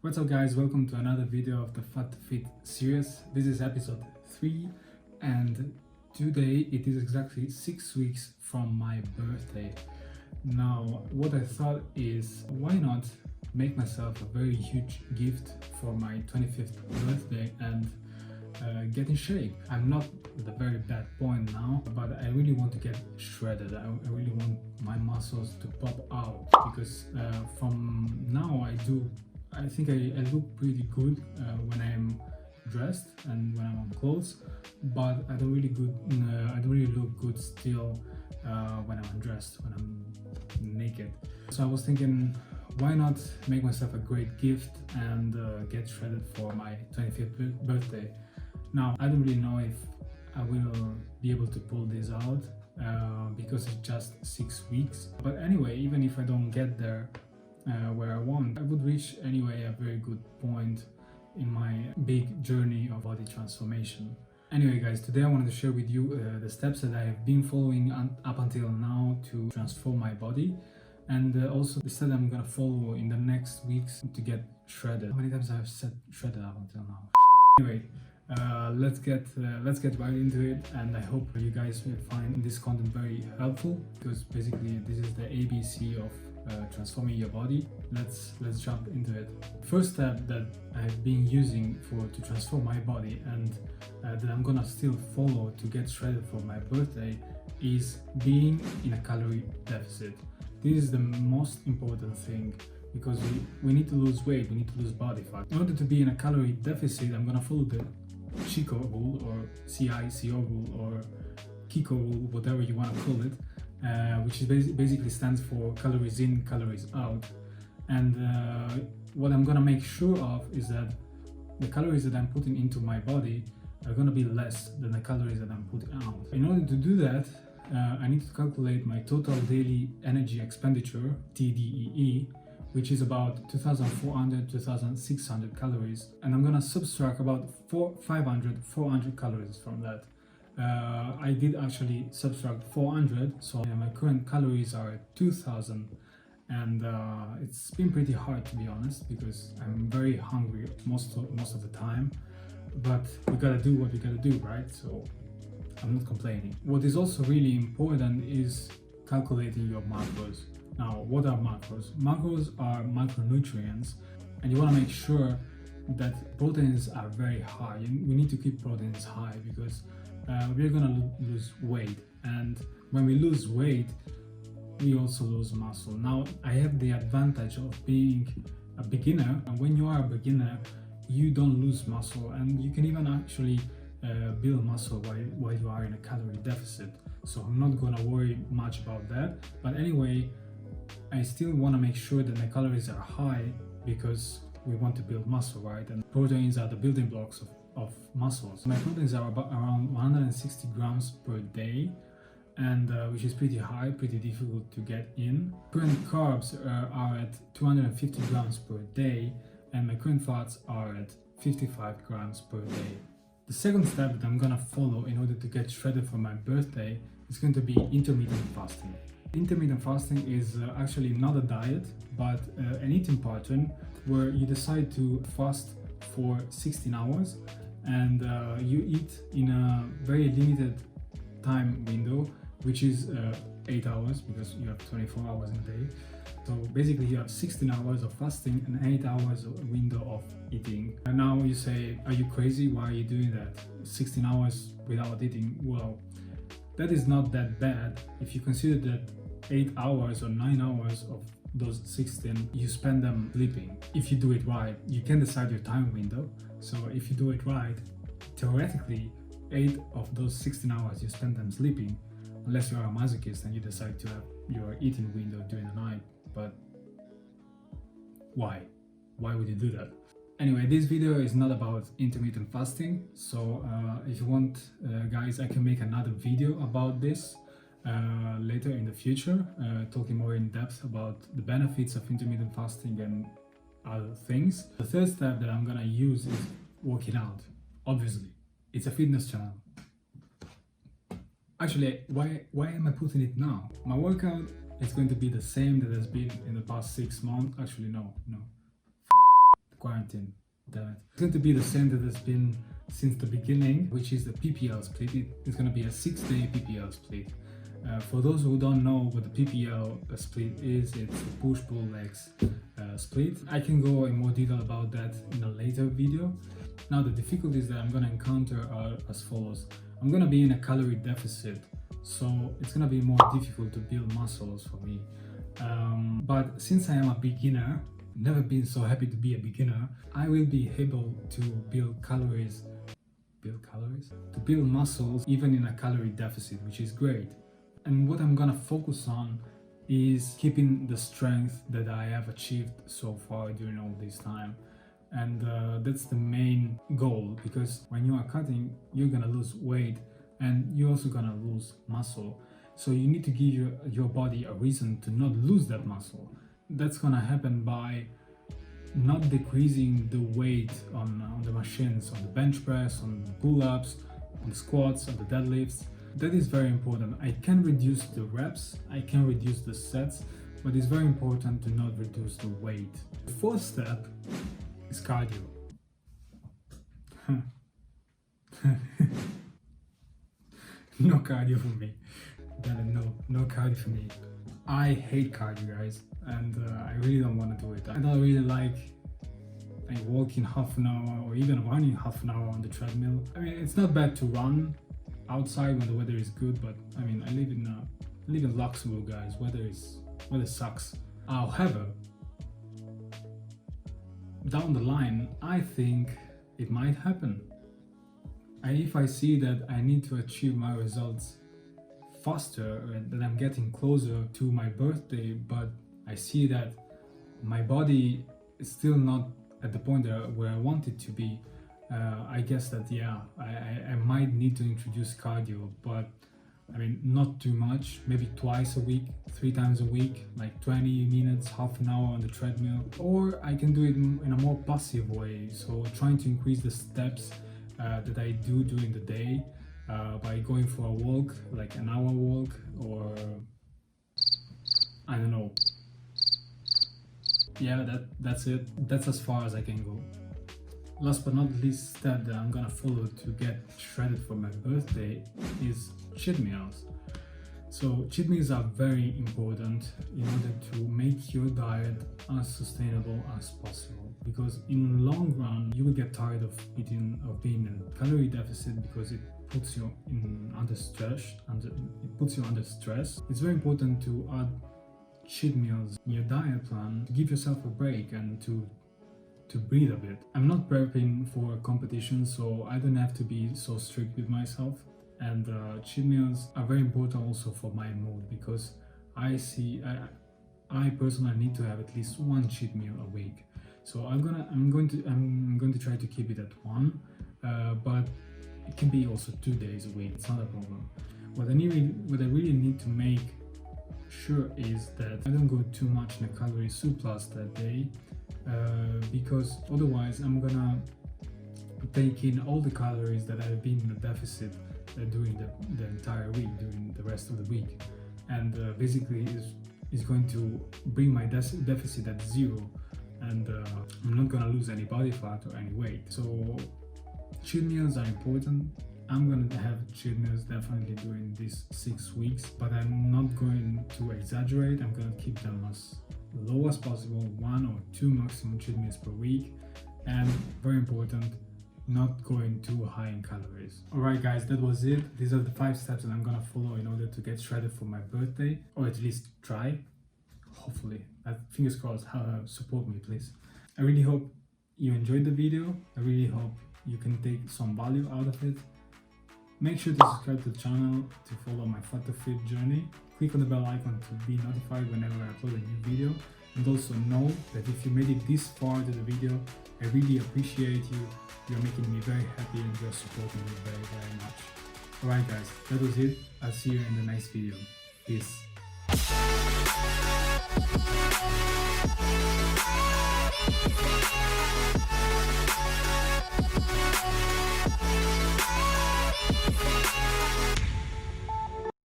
What's up guys, welcome to another video of the Fat Fit series. This is episode 3 and today it is exactly 6 weeks from my birthday. Now what I thought is, why not make myself a very huge gift for my 25th birthday and get in shape. I'm not at a very bad point now, but I really want to get shredded. I really want my muscles to pop out because from now I think I look pretty good when I'm dressed and when I'm on clothes, but I don't really look good still when I'm undressed, when I'm naked. So I was thinking, why not make myself a great gift and get shredded for my 25th birthday. Now I don't really know if I will be able to pull this out because it's just 6 weeks, but anyway, even if I don't get there where I want, I would reach anyway a very good point in my big journey of body transformation. Anyway guys, today I wanted to share with you the steps that I have been following up until now to transform my body, and also the steps I'm gonna follow in the next weeks to get shredded. How many times I have said shredded up until now? Anyway, let's get right into it, and I hope you guys will find this content very helpful because basically this is the ABC of transforming your body. Let's jump into it. First step that I've been using to transform my body and that I'm gonna still follow to get shredded for my birthday is being in a calorie deficit. This is the most important thing because we need to lose weight, we need to lose body fat. In order to be in a calorie deficit, I'm gonna follow the Chico rule or CICO rule or Kiko rule, whatever you want to call it, which is basically stands for calories in, calories out. And what I'm gonna make sure of is that the calories that I'm putting into my body are gonna be less than the calories that I'm putting out. In order to do that, I need to calculate my total daily energy expenditure, TDEE, which is about 2,400, 2,600 calories. And I'm gonna subtract about 400 calories from that. I did actually subtract 400, so my current calories are at 2,000. And it's been pretty hard, to be honest, because I'm very hungry most of the time. But we gotta do what we gotta do, right? So I'm not complaining. What is also really important is calculating your macros. Now, what are macros? Macros are micronutrients, and you want to make sure that proteins are very high. We need to keep proteins high because we're going to lose weight, and when we lose weight, we also lose muscle. Now, I have the advantage of being a beginner, and when you are a beginner, you don't lose muscle, and you can even actually build muscle while you are in a calorie deficit. So I'm not going to worry much about that. But anyway, I still want to make sure that my calories are high because we want to build muscle, right? And proteins are the building blocks of muscles. My proteins are around 160 grams per day, and which is pretty high, pretty difficult to get in. Current carbs are at 250 grams per day, and my current fats are at 55 grams per day. The second step that I'm gonna follow in order to get shredded for my birthday is going to be intermittent fasting. Intermittent fasting is actually not a diet, but an eating pattern where you decide to fast for 16 hours and you eat in a very limited time window, which is 8 hours because you have 24 hours in a day. So basically you have 16 hours of fasting and 8 hours of window of eating. And now you say, are you crazy? Why are you doing that? 16 hours without eating? Well, that is not that bad if you consider that 8 hours or 9 hours of those 16 you spend them sleeping. If you do it right, you can decide your time window. So if you do it right, theoretically 8 of those 16 hours you spend them sleeping, unless you are a masochist and you decide to have your eating window during the night. But why would you do that? Anyway, this video is not about intermittent fasting, so if you want, guys, I can make another video about this later in the future, talking more in depth about the benefits of intermittent fasting and other things. The third step that I'm gonna use is working out. Obviously, it's a fitness channel. Actually, why am I putting it now? My workout is going to be the same that has been in the past 6 months. Actually, no. quarantine. Damn it. It's going to be the same that has been since the beginning, which is the PPL split. It's going to be a 6-day PPL split. For those who don't know what the PPL split is, it's a push-pull legs split. I can go in more detail about that in a later video. Now the difficulties that I'm going to encounter are as follows. I'm going to be in a calorie deficit, so it's going to be more difficult to build muscles for me. But since I am a beginner, never been so happy to be a beginner, I will be able to build muscles even in a calorie deficit, which is great. And what I'm gonna focus on is keeping the strength that I have achieved so far during all this time. And that's the main goal, because when you are cutting, you're gonna lose weight and you're also gonna lose muscle. So you need to give your body a reason to not lose that muscle. That's gonna happen by not decreasing the weight on the machines, on the bench press, on the pull-ups, on the squats, on the deadlifts. That is very important. I can reduce the reps, I can reduce the sets, but it's very important to not reduce the weight. The fourth step is cardio. No cardio for me. No cardio for me. I hate cardio, guys, and I really don't want to do it. I don't really like walking half an hour or even running half an hour on the treadmill. I mean, it's not bad to run outside when the weather is good, but I mean, I live in Luxembourg, guys. Weather sucks. However, down the line, I think it might happen. If I see that I need to achieve my results faster and that I'm getting closer to my birthday, but I see that my body is still not at the point where I want it to be, I guess that I might need to introduce cardio, but I mean, not too much, maybe twice a week, 3 times a week, like 20 minutes, half an hour on the treadmill. Or I can do it in a more passive way, so trying to increase the steps that I do during the day by going for a walk, like an hour walk, or I don't know. Yeah, that's it. That's as far as I can go. Last but not least step that I'm gonna follow to get shredded for my birthday is cheat meals. So cheat meals are very important in order to make your diet as sustainable as possible, because in the long run you will get tired of being in a calorie deficit because it puts you under stress. It's very important to add cheat meals in your diet plan to give yourself a break and to breathe a bit. I'm not prepping for a competition, so I don't have to be so strict with myself. And cheat meals are very important also for my mood, because I personally need to have at least one cheat meal a week. So I'm going to try to keep it at one, but it can be also 2 days a week. It's not a problem. What I really need to make sure is that I don't go too much in a calorie surplus that day, because otherwise I'm gonna take in all the calories that I've been in a deficit during the entire week, during the rest of the week, and basically is going to bring my deficit at zero, and I'm not gonna lose any body fat or any weight. So cheat meals are important. I'm gonna have cheat meals definitely during these 6 weeks, but I'm not going to exaggerate. I'm gonna keep them as low as possible, 1 or 2 maximum cheat meals per week, and very important, not going too high in calories. Alright guys, that was it. These are the 5 steps that I'm gonna follow in order to get shredded for my birthday, or at least try. Hopefully, fingers crossed. Support me, please. I really hope you enjoyed the video. I really hope you can take some value out of it. Make sure to subscribe to the channel to follow my Fat to Fit journey. Click on the bell icon to be notified whenever I upload a new video. And also know that if you made it this far to the video, I really appreciate you. You're making me very happy and you're supporting me very, very much. Alright guys, that was it. I'll see you in the next video. Peace.